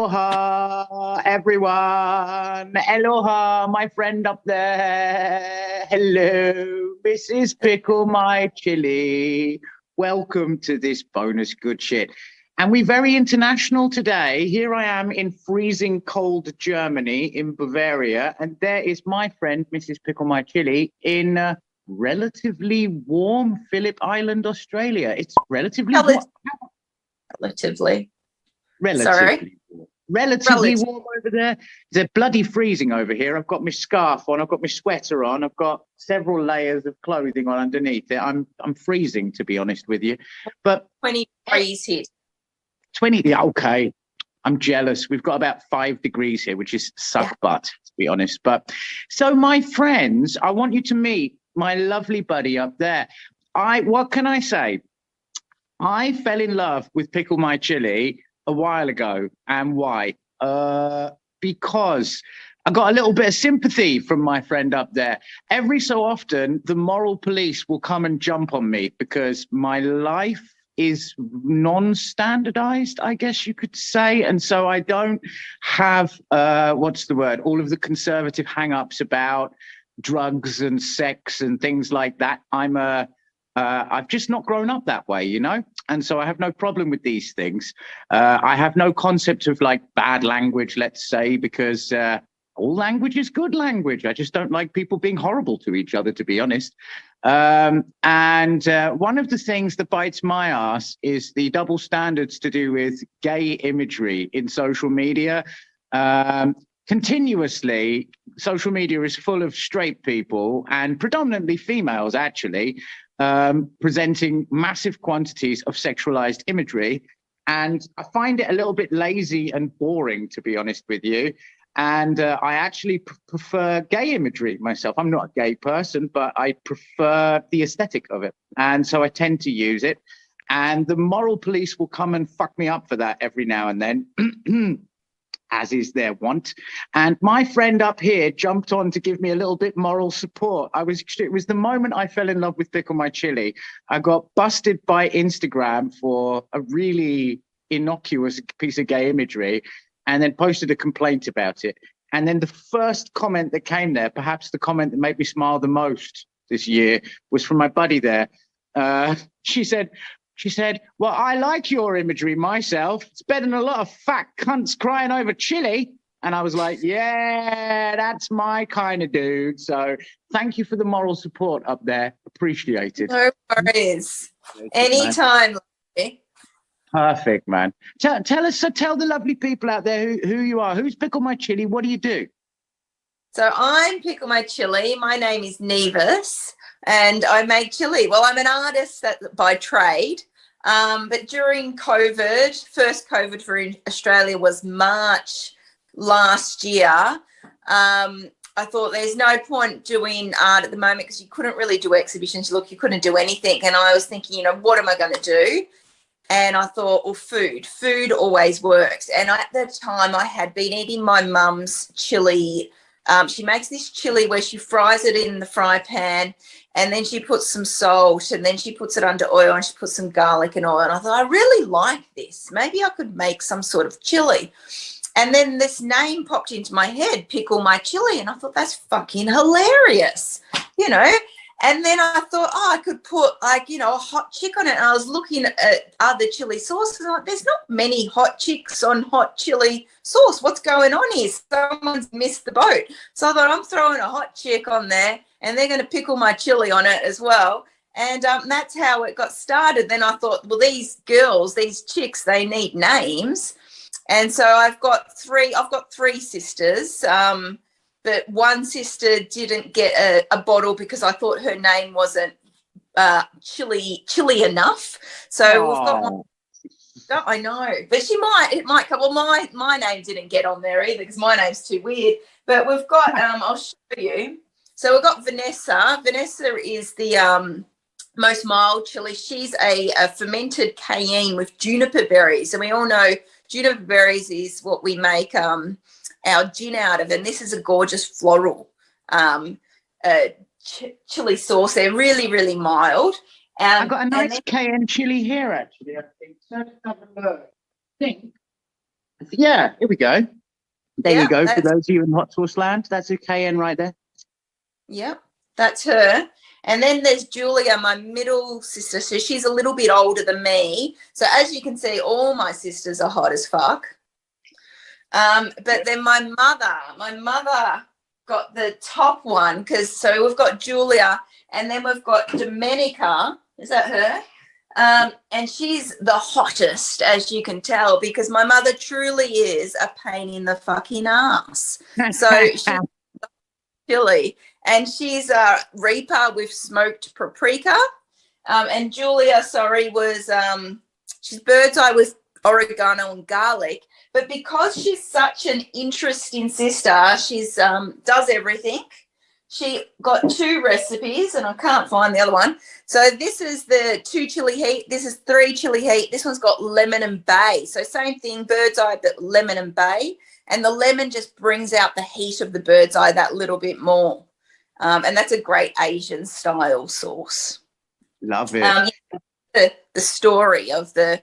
Aloha, everyone. Aloha, my friend up there. Hello, Mrs. Pickle My Chili. Welcome to this bonus good shit. And we're very international today. Here I am in freezing cold Germany, in Bavaria. And there is my friend, Mrs. Pickle My Chili, in relatively warm Phillip Island, Australia. It's relatively warm. Relatively warm over there. It's bloody freezing over here. I've got my scarf on. I've got my sweater on. I've got several layers of clothing on underneath it. I'm freezing, to be honest with you. But 20 degrees here. 20. Yeah, okay. I'm jealous. We've got about 5 degrees here, which is suck butt, to be honest. But so, my friends, I want you to meet my lovely buddy up there. What can I say? I fell in love with Pickle My Chili a while ago. And why? Because I got a little bit of sympathy from my friend up there. Every so often, the moral police will come and jump on me because my life is non-standardized, I guess you could say. And so I don't have, all of the conservative hang-ups about drugs and sex and things like that. I've just not grown up that way, you know? And so I have no problem with these things. I have no concept of like bad language, let's say, because all language is good language. I just don't like people being horrible to each other, to be honest. And one of the things that bites my ass is the double standards to do with gay imagery in social media. Continuously, social media is full of straight people and predominantly females, actually, presenting massive quantities of sexualized imagery. And I find it a little bit lazy and boring, to be honest with you. And I actually prefer gay imagery myself. I'm not a gay person, but I prefer the aesthetic of it. And so I tend to use it. And the moral police will come and fuck me up for that every now and then. As is their wont. And my friend up here jumped on to give me a little bit moral support. It was the moment I fell in love with Pickle My Chili. I got busted by Instagram for a really innocuous piece of gay imagery and then posted a complaint about it. And then the first comment that came there, perhaps the comment that made me smile the most this year, was from my buddy there. She said, well, I like your imagery myself. It's better than a lot of fat cunts crying over chili. And I was like, yeah, that's my kind of dude. So thank you for the moral support up there. Appreciated. No worries. Anytime. Perfect, man. Tell the lovely people out there who you are. Who's Pickle My Chili? What do you do? So I'm Pickle My Chili. My name is Nevis and I make chili. Well, I'm an artist by trade. But during COVID, first COVID for Australia was March last year. I thought there's no point doing art at the moment because you couldn't really do exhibitions. Look, you couldn't do anything. And I was thinking, what am I going to do? And I thought, well, food always works. And at the time I had been eating my mum's chili. She makes this chili where she fries it in the fry pan and then she puts some salt and then she puts it under oil and she puts some garlic and oil. And I thought, I really like this. Maybe I could make some sort of chili. And then this name popped into my head, Pickle My Chili. And I thought, that's fucking hilarious, And then I thought, I could put a hot chick on it. And I was looking at other chili sauces. I'm like, there's not many hot chicks on hot chili sauce. What's going on here? Someone's missed the boat. So I thought I'm throwing a hot chick on there and they're going to pickle my chili on it as well. And that's how it got started. Then I thought, well, these chicks, they need names. And so I've got three sisters. But one sister didn't get a bottle because I thought her name wasn't chilly enough. So we've got one. Oh, I know, but it might come. Well, my name didn't get on there either because my name's too weird. But we've got. I'll show you. So we've got Vanessa. Vanessa is the most mild chili. She's a fermented cayenne with juniper berries, and we all know juniper berries is what we make our gin out of, and this is a gorgeous floral chili sauce. They're really, really mild. I've got a nice cayenne chili here, actually. I think. So let's have a look. I think Yeah, here we go. There Yeah, you go. For those of you in hot sauce land, that's a KN right there. Yeah, that's her. And then there's Julia, my middle sister. So she's a little bit older than me. So as you can see, all my sisters are hot as fuck. But then my mother got the top one, because so we've got Julia and then we've got Domenica. Is that her? And she's the hottest, as you can tell, because my mother truly is a pain in the fucking ass. So she's chili, and she's a Reaper with smoked paprika. And Julia, was she's bird's eye with oregano and garlic. But because she's such an interesting sister, she's does everything. She got 2 recipes, and I can't find the other one. So this is the 2 chili heat. This is 3 chili heat. This one's got lemon and bay. So same thing, bird's eye, but lemon and bay. And the lemon just brings out the heat of the bird's eye that little bit more. And that's a great Asian style sauce. Love it. The story of the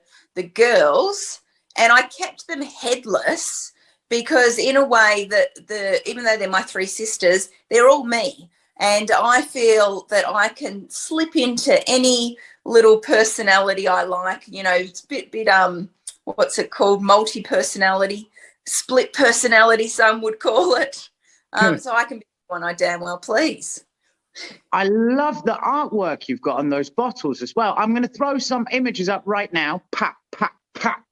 girls, and I kept them headless because in a way that even though they're my 3 sisters, they're all me. And I feel that I can slip into any little personality I like. You know, it's a bit what's it called? Multi-personality, split personality, some would call it. So I can be one I damn well please. I love the artwork you've got on those bottles as well. I'm going to throw some images up right now,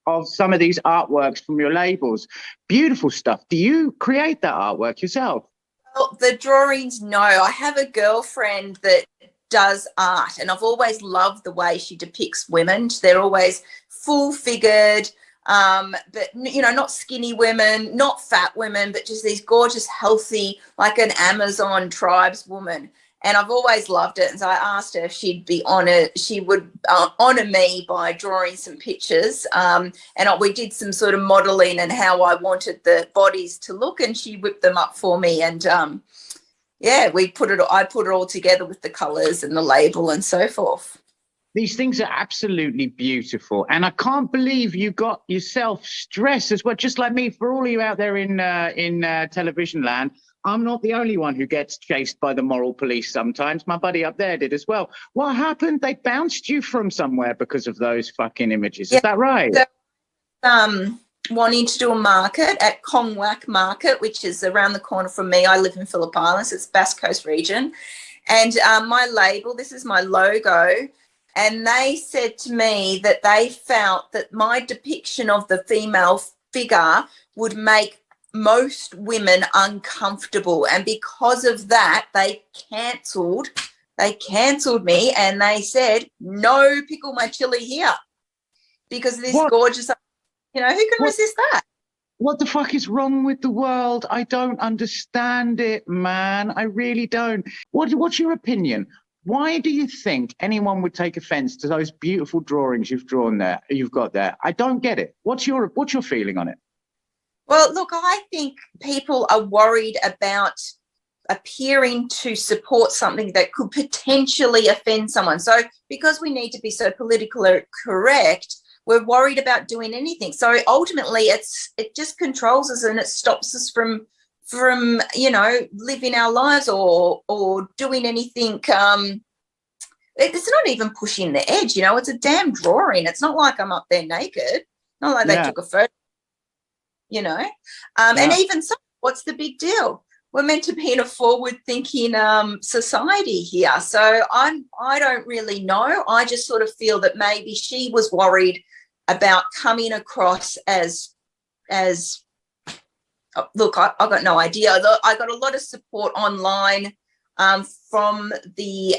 of some of these artworks from your labels. Beautiful stuff. Do you create that artwork yourself? Well, the drawings, no. I have a girlfriend that does art, and I've always loved the way she depicts women. They're always full-figured, but, you know, not skinny women, not fat women, but just these gorgeous, healthy, like an Amazon tribeswoman. And I've always loved it. And so I asked her if she'd be honored. She would honor me by drawing some pictures. And we did some sort of modeling and how I wanted the bodies to look, and she whipped them up for me. And I put it all together with the colors and the label and so forth. These things are absolutely beautiful. And I can't believe you got yourself stressed as well, just like me. For all of you out there in television land, I'm not the only one who gets chased by the moral police sometimes. My buddy up there did as well. What happened? They bounced you from somewhere because of those fucking images. Is that right? So, wanting to do a market at Kongwak Market, which is around the corner from me. I live in Phillip Islands. It's Bass Coast region. And my label, this is my logo. And they said to me that they felt that my depiction of the female figure would make most women uncomfortable, and because of that they cancelled me, and they said no Pickle My Chili here because of this gorgeous, you know, who can resist that? What the fuck is wrong with the world? I don't understand it, man. I really don't. What's your opinion? Why do you think anyone would take offense to those beautiful drawings you've got there? I don't get it. What's your feeling on it? Well, look, I think people are worried about appearing to support something that could potentially offend someone. So because we need to be so politically correct, we're worried about doing anything. So ultimately it just controls us, and it stops us from you know, living our lives or doing anything. It's not even pushing the edge, you know, it's a damn drawing. It's not like I'm up there naked. Not like they took a photo. You know, and even so, what's the big deal? We're meant to be in a forward-thinking society here. So I don't really know. I just sort of feel that maybe she was worried about coming across as look, I got no idea. I got a lot of support online from the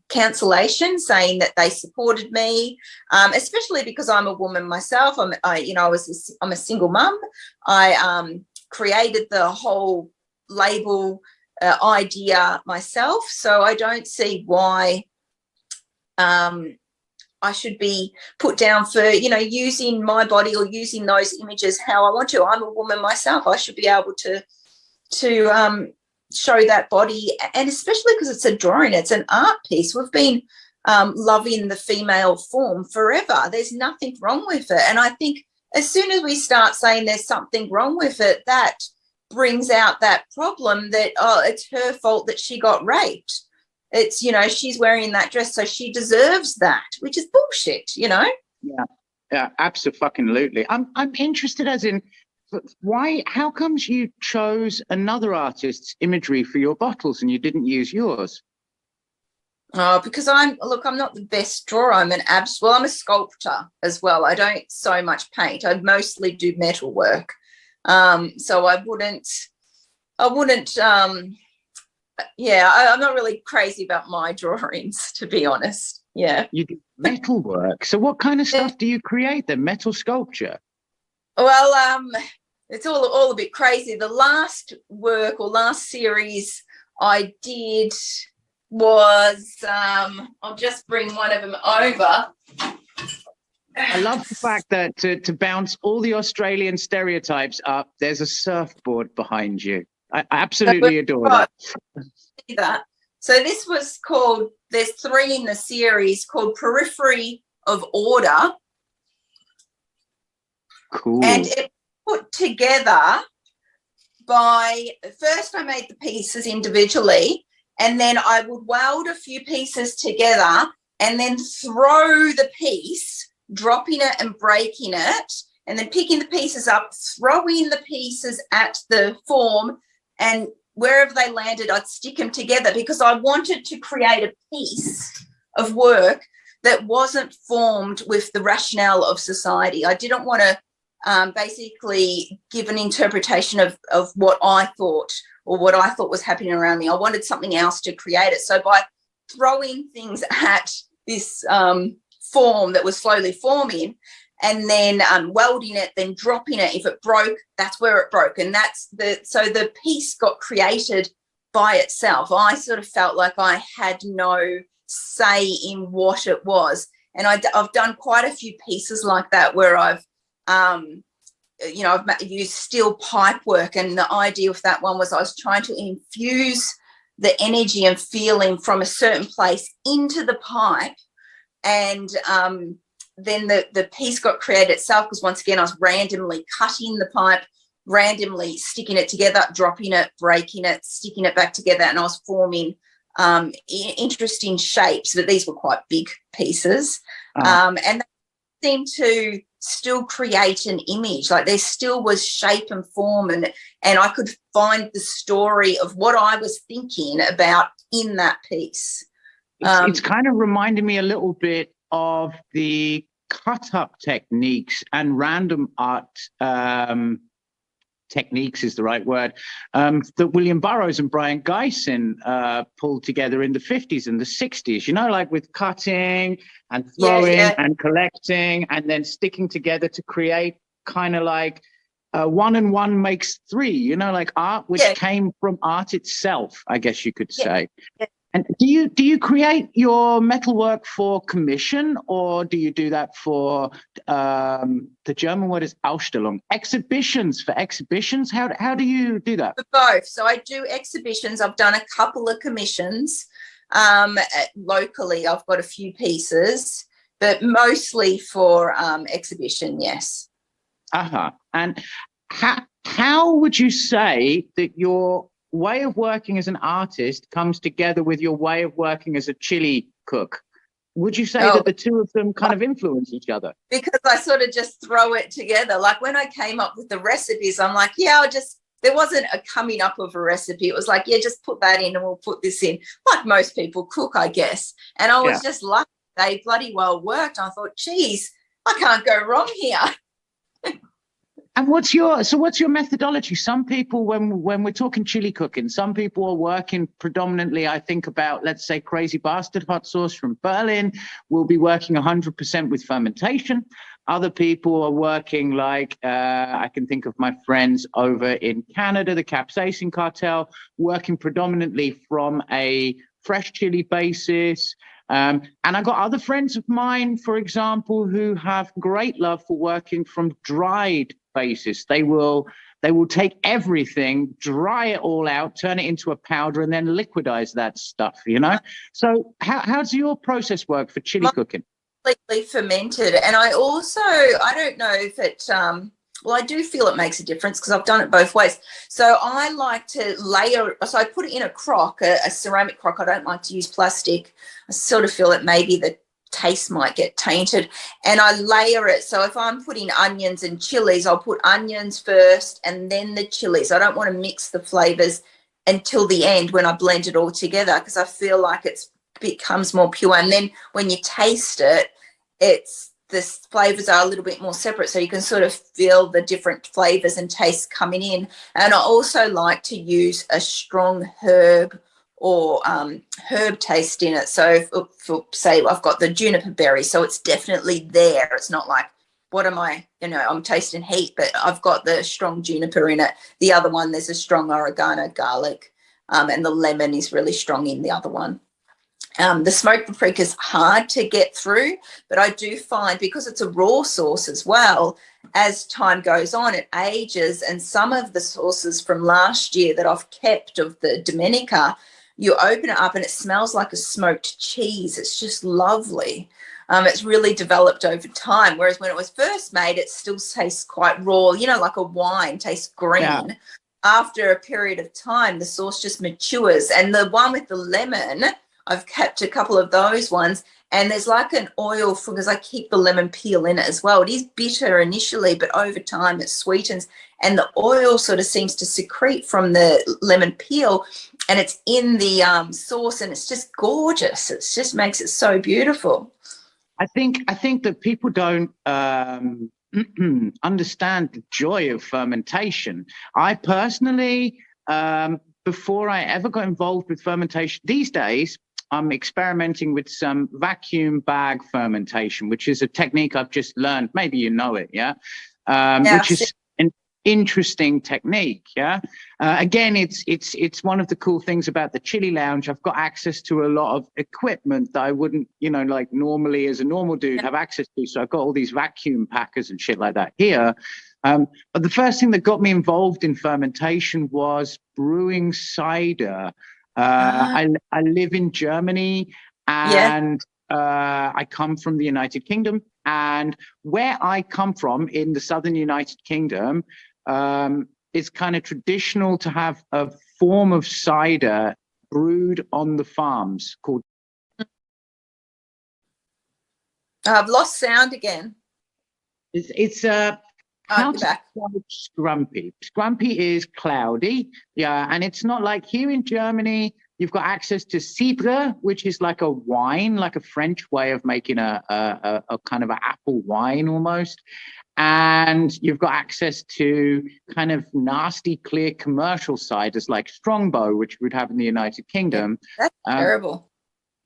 cancellation, saying that they supported me, especially because I'm a woman myself. I'm a single mum. I created the whole label idea myself, so I don't see why I should be put down for, you know, using my body or using those images how I want to. I'm a woman myself. I should be able to show that body, and especially because it's a drawing, it's an art piece. We've been loving the female form forever. There's nothing wrong with it. And I think as soon as we start saying there's something wrong with it, that brings out that problem that, oh, it's her fault that she got raped. It's, you know, she's wearing that dress, so she deserves that, which is bullshit, you know? Yeah, absolutely. I'm interested as in why, how comes you chose another artist's imagery for your bottles and you didn't use yours? Oh, because I'm not the best drawer. I'm a sculptor as well. I don't so much paint. I mostly do metal work. So I'm not really crazy about my drawings, to be honest. Yeah. You do metal work. So what kind of stuff do you create then? Metal sculpture? Well, it's all a bit crazy. The last work or last series I did was, I'll just bring one of them over. I love the fact that to bounce all the Australian stereotypes up, there's a surfboard behind you. I absolutely adore that. So this was called, there's 3 in the series, called Periphery of Order. Cool. And it put together by, first I made the pieces individually, and then I would weld a few pieces together and then throw the piece, dropping it and breaking it, and then picking the pieces up, throwing the pieces at the form, and wherever they landed, I'd stick them together because I wanted to create a piece of work that wasn't formed with the rationale of society. I didn't want to basically give an interpretation of what I thought or what I thought was happening around me. I wanted something else to create it. So by throwing things at this form that was slowly forming, and then welding it, then dropping it, if it broke, that's where it broke. And so the piece got created by itself. I sort of felt like I had no say in what it was. And I've done quite a few pieces like that where I've used steel pipe work, and the idea of that one was I was trying to infuse the energy and feeling from a certain place into the pipe, and then the piece got created itself because, once again, I was randomly cutting the pipe, randomly sticking it together, dropping it, breaking it, sticking it back together, and I was forming interesting shapes, but these were quite big pieces. And they seemed to still create an image, like there still was shape and form, and I could find the story of what I was thinking about in that piece. It's kind of reminding me a little bit of the cut-up techniques and random art techniques is the right word, that William Burroughs and Brian Gysin pulled together in the 50s and the 60s, you know, like with cutting and throwing and collecting and then sticking together to create kind of like 1 and 1 makes 3, you know, like art which came from art itself, I guess you could say. And do you create your metalwork for commission, or do you do that for the German word is Ausstellung, exhibitions, for exhibitions? How do you do that? For both. So I do exhibitions. I've done a couple of commissions locally. I've got a few pieces, but mostly for exhibition. Yes. And how would you say that your way of working as an artist comes together with your way of working as a chili cook? Would you say that the two of them kind of influence each other? Because I sort of just throw it together. Like when I came up with the recipes, I'm like, there wasn't a coming up of a recipe. It was like, just put that in and we'll put this in, like most people cook, I guess. And I was just lucky. They bloody well worked. I thought, geez, I can't go wrong here. And what's your methodology? Some people, when we're talking chili cooking, some people are working predominantly, I think about, let's say, Crazy Bastard hot sauce from Berlin, will be working 100% with fermentation. Other people are working like, I can think of my friends over in Canada, the Capsaicin Cartel, working predominantly from a fresh chili basis. And I got other friends of mine, for example, who have great love for working from dried basis. They will take everything, dry it all out, turn it into a powder, and then liquidize that stuff, you know? So how does your process work for chili cooking? completely fermented. And I don't know if it, well, I do feel it makes a difference because I've done it both ways. So I like to layer, so I put it in a crock, a ceramic crock. I don't like to use plastic. I sort of feel that maybe the taste might get tainted, and I layer it. So if I'm putting onions and chilies, I'll put onions first and then the chilies. I don't want to mix the flavors until the end when I blend it all together, because I feel like it becomes more pure. And then when you taste it, the flavors are a little bit more separate, so you can sort of feel the different flavors and tastes coming in. And I also like to use a strong herb or herb taste in it. So for say I've got the juniper berry, so it's definitely there. It's not like, what am I, I'm tasting heat, but I've got the strong juniper in it. The other one, there's a strong oregano, garlic, and the lemon is really strong in the other one. The smoked paprika is hard to get through, but I do find, because it's a raw sauce as well, as time goes on, it ages. And some of the sauces from last year that I've kept of the Domenica, you open it up and it smells like a smoked cheese. It's just lovely. It's really developed over time, whereas when it was first made, it still tastes quite raw, like a wine tastes green. Yeah. After a period of time, the sauce just matures. And the one with the lemon, I've kept a couple of those ones, and there's like an oil, because I keep the lemon peel in it as well. It is bitter initially, but over time it sweetens, and the oil sort of seems to secrete from the lemon peel, and it's in the sauce, and it's just gorgeous. It just makes it so beautiful. I think that people don't understand the joy of fermentation. I personally, before I ever got involved with fermentation, these days, I'm experimenting with some vacuum bag fermentation, which is a technique I've just learned. Maybe you know it, yeah? Which is an interesting technique, yeah? Again, it's one of the cool things about the Chili Lounge. I've got access to a lot of equipment that I wouldn't, like normally as a normal dude have access to. So I've got all these vacuum packers and shit like that here. But the first thing that got me involved in fermentation was brewing cider. I live in Germany, and I come from the United Kingdom. And where I come from in the southern United Kingdom, it's kind of traditional to have a form of cider brewed on the farms called. I've lost sound again. It's how to describe scrumpy. Scrumpy is cloudy, yeah, and it's not like here in Germany. You've got access to cidre, which is like a wine, like a French way of making a kind of an apple wine almost. And you've got access to kind of nasty, clear commercial ciders like Strongbow, which we'd have in the United Kingdom. That's terrible.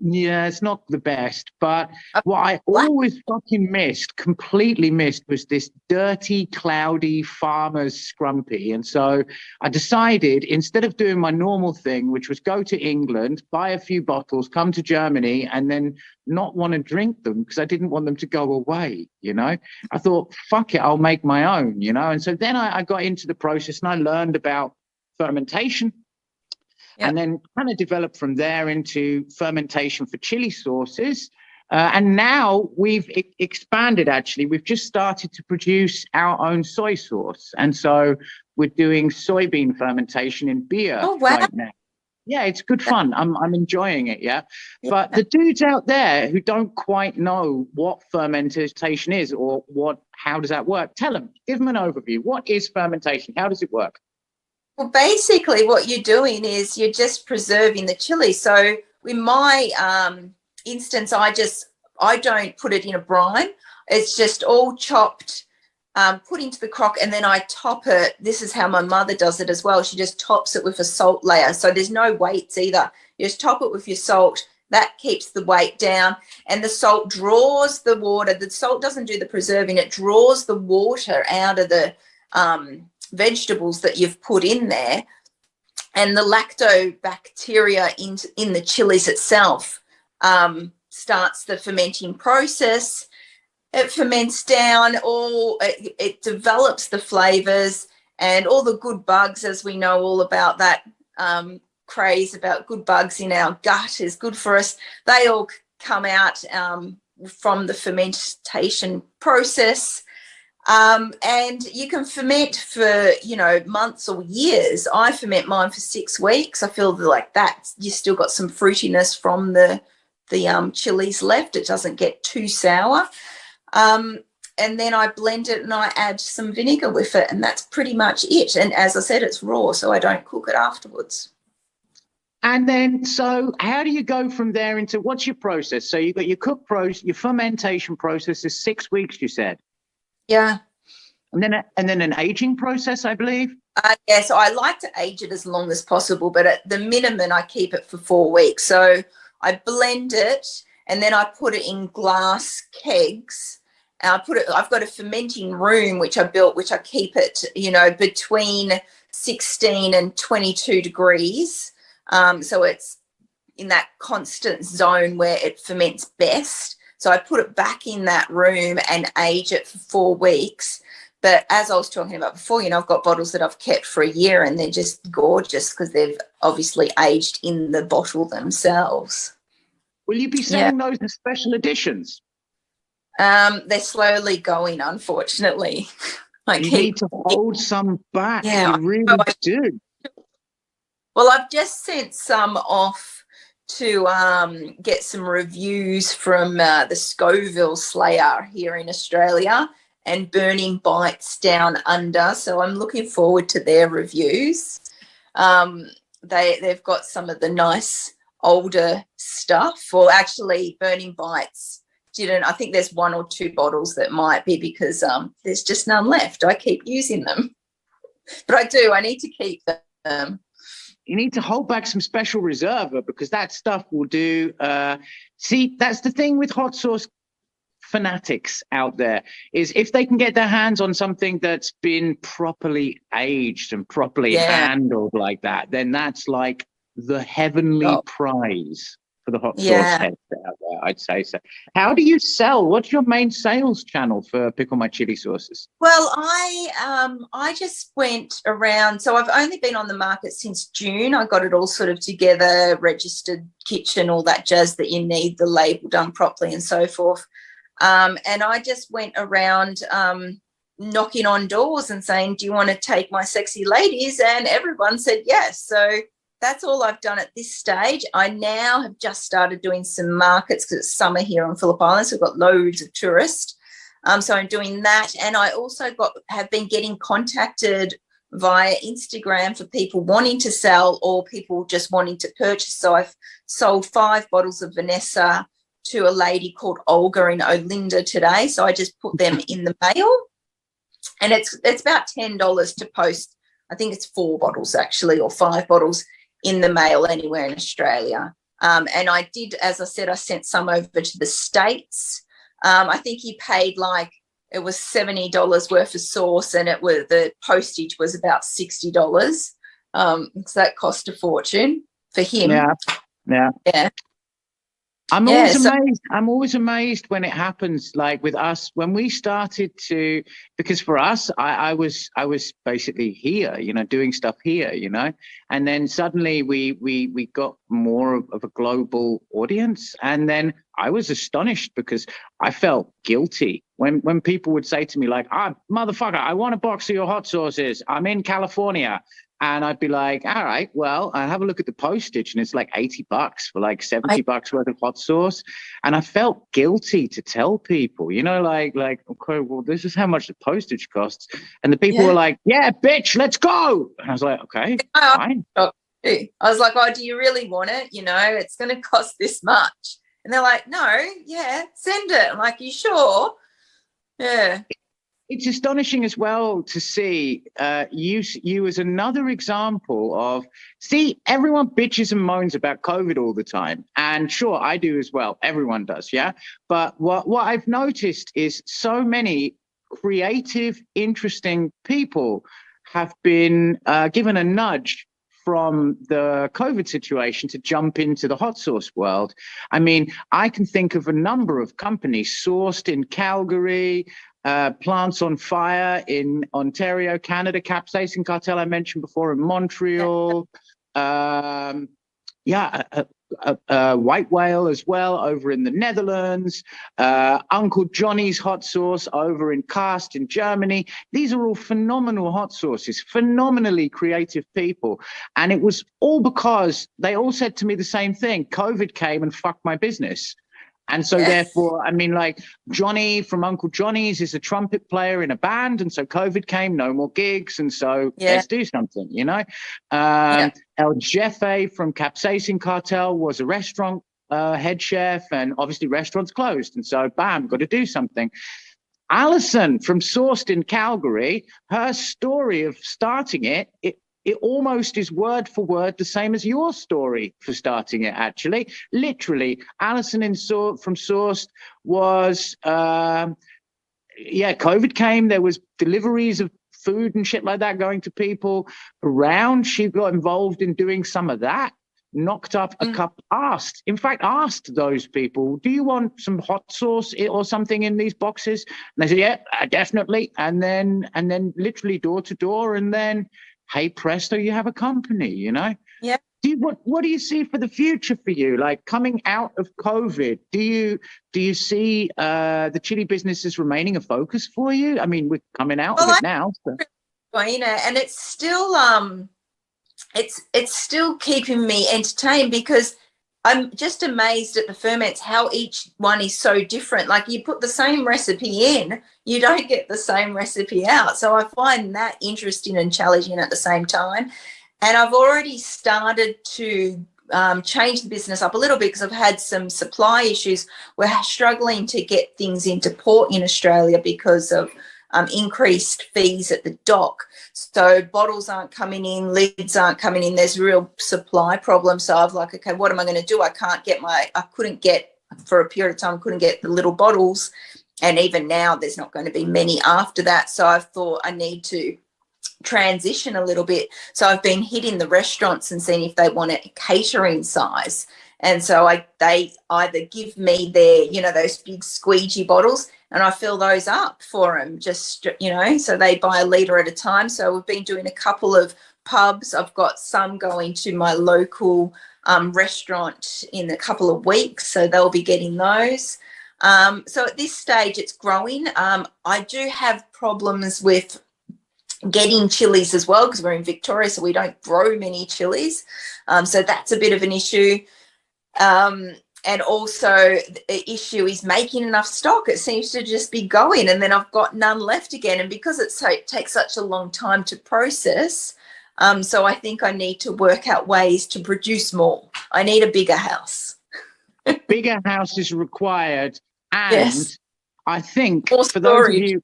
Yeah, it's not the best, but what I always fucking completely missed, was this dirty, cloudy farmer's scrumpy. And so I decided, instead of doing my normal thing, which was go to England, buy a few bottles, come to Germany, and then not want to drink them because I didn't want them to go away, I thought, fuck it, I'll make my own, And so then I got into the process and I learned about fermentation. Yep. And then kind of developed from there into fermentation for chili sauces. And now we've expanded, actually. We've just started to produce our own soy sauce. And so we're doing soybean fermentation in beer right now. Yeah, it's good fun. I'm enjoying it, yeah? But the dudes out there who don't quite know what fermentation is or how does that work, tell them, give them an overview. What is fermentation? How does it work? Well, basically what you're doing is you're just preserving the chili. So in my instance, I don't put it in a brine. It's just all chopped, put into the crock, and then I top it. This is how my mother does it as well. She just tops it with a salt layer. So there's no weights either. You just top it with your salt. That keeps the weight down, and the salt draws the water. The salt doesn't do the preserving. It draws the water out of the vegetables that you've put in there, and the lactobacteria in the chilies itself starts the fermenting process. It ferments down, it develops the flavors, and all the good bugs, as we know all about that craze about good bugs in our gut is good for us. They all come out from the fermentation process. And you can ferment for, months or years. I ferment mine for 6 weeks. I feel like that you still got some fruitiness from the chilies left. It doesn't get too sour. And then I blend it and I add some vinegar with it, and that's pretty much it. And as I said, it's raw, so I don't cook it afterwards. And then, so how do you go from there into what's your process? So you've got your your fermentation process is 6 weeks, you said. Yeah. And then an aging process, I believe. Yeah, so I like to age it as long as possible, but at the minimum, I keep it for 4 weeks. So I blend it, and then I put it in glass kegs. And I've got a fermenting room which I built, which I keep it, between 16 and 22 degrees. So it's in that constant zone where it ferments best. So I put it back in that room and age it for 4 weeks. But as I was talking about before, I've got bottles that I've kept for a year, and they're just gorgeous because they've obviously aged in the bottle themselves. Will you be selling those as special editions? They're slowly going, unfortunately. You need to hold some back. Yeah, you really do. Well, I've just sent some off to get some reviews from the Scoville Slayer here in Australia and Burning Bites down under. So I'm looking forward to their reviews. They've got some of the nice older stuff. Well, actually, Burning Bites didn't. I think there's 1 or 2 bottles that might be because there's just none left. I keep using them. But I need to keep them. You need to hold back some special reserve because that stuff will do. See, that's the thing with hot sauce fanatics out there, is if they can get their hands on something that's been properly aged and properly handled like that, then that's like the heavenly prize for the hot sauce heads out there, I'd say. So how do you sell? What's your main sales channel for Pickle My Chili sauces? Well, I just went around. So I've only been on the market since June. I got it all sort of together, registered kitchen, all that jazz that you need, the label done properly and so forth. And I just went around knocking on doors and saying, do you want to take my sexy ladies? And everyone said yes. So that's all I've done at this stage. I now have just started doing some markets because it's summer here on Phillip Island, so we've got loads of tourists. So I'm doing that. And I also have been getting contacted via Instagram for people wanting to sell or people just wanting to purchase. So I've sold 5 bottles of Vanessa to a lady called Olga in Olinda today. So I just put them in the mail. And it's about $10 to post. I think it's 4 bottles actually, or 5 bottles in the mail anywhere in Australia. And I did, as I said, I sent some over to the States. I think he paid it was $70 worth of sauce, and the postage was about $60. So that cost a fortune for him. Yeah. I'm always amazed when it happens, like with us, when we started to, because for us, I was basically here, doing stuff here, and then suddenly we got more of a global audience. And then I was astonished because I felt guilty when people would say to me like, motherfucker, I want a box of your hot sauces. I'm in California. And I'd be like, all right, well, I have a look at the postage, and it's like $80 for like $70 worth of hot sauce. And I felt guilty to tell people, like, okay, well, this is how much the postage costs. And the people were like, yeah, bitch, let's go. And I was like, okay, fine. I was like, oh, do you really want it? It's going to cost this much. And they're like, no, send it. I'm like, you sure? Yeah. It's astonishing as well to see you as another example of, everyone bitches and moans about COVID all the time. And sure, I do as well. Everyone does, yeah? But what I've noticed is so many creative, interesting people have been given a nudge from the COVID situation to jump into the hot sauce world. I mean, I can think of a number of companies sourced in Calgary, Plants on Fire in Ontario, Canada, Capsaicin Cartel I mentioned before in Montreal. A White Whale as well over in the Netherlands, Uncle Johnny's hot sauce over in Cast in Germany. These are all phenomenal hot sauces, phenomenally creative people. And it was all because they all said to me the same thing. COVID came and fucked my business. And so therefore, I mean, like Johnny from Uncle Johnny's is a trumpet player in a band. And so COVID came, no more gigs. And so let's do something, you know? El Jefe from Capsaicin Cartel was a restaurant head chef, and obviously restaurants closed. And so bam, got to do something. Alison from Sourced in Calgary, her story of starting it almost is word for word the same as your story for starting it, actually. Literally, Alison from Sourced was, COVID came. There was deliveries of food and shit like that going to people around. She got involved in doing some of that, knocked up a cup, asked those people, do you want some hot sauce or something in these boxes? And they said, yeah, definitely. And then literally door to door, and then, hey presto, you have a company, you know? Yeah. What do you see for the future for you? Like coming out of COVID, do you see the chili business is remaining a focus for you? I mean, we're coming out of it now. So. And it's still it's still keeping me entertained, because I'm just amazed at the ferments, how each one is so different. Like you put the same recipe in, you don't get the same recipe out. So I find that interesting and challenging at the same time. And I've already started to change the business up a little bit, because I've had some supply issues. We're struggling to get things into port in Australia because of increased fees at the dock. So bottles aren't coming in, lids aren't coming in. There's real supply problems. So I've like, okay, what am I going to do? I couldn't get for a period of time, couldn't get the little bottles. And even now there's not going to be many after that. So I've thought I need to transition a little bit. So I've been hitting the restaurants and seeing if they want a catering size. And so they either give me their, those big squeegee bottles, and I fill those up for them, just, so they buy a litre at a time. So we've been doing a couple of pubs. I've got some going to my local restaurant in a couple of weeks. So they'll be getting those. So at this stage, it's growing. I do have problems with getting chilies as well, because we're in Victoria, so we don't grow many chilies. So that's a bit of an issue. And also the issue is making enough stock. It seems to just be going, and then I've got none left again. And because it takes such a long time to process, so I think I need to work out ways to produce more. I need a bigger house. Bigger house is required. And yes. I think for those of you,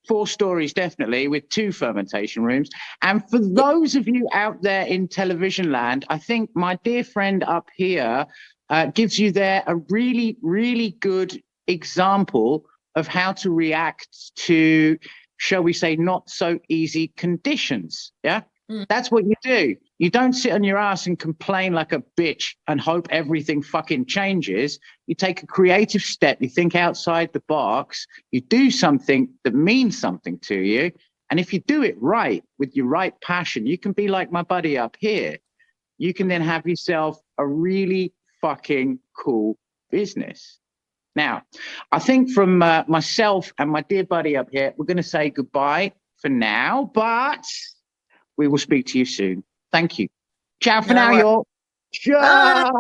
4 stories definitely, with 2 fermentation rooms. And for those of you out there in television land, I think my dear friend up here gives you there a really, really good example of how to react to, shall we say, not so easy conditions. Yeah, that's what you do. You don't sit on your ass and complain like a bitch and hope everything fucking changes. You take a creative step. You think outside the box. You do something that means something to you. And if you do it right, with your right passion, you can be like my buddy up here. You can then have yourself a really fucking cool business. Now, I think from myself and my dear buddy up here, we're going to say goodbye for now, but we will speak to you soon. Thank you. Ciao for now, y'all. Ciao.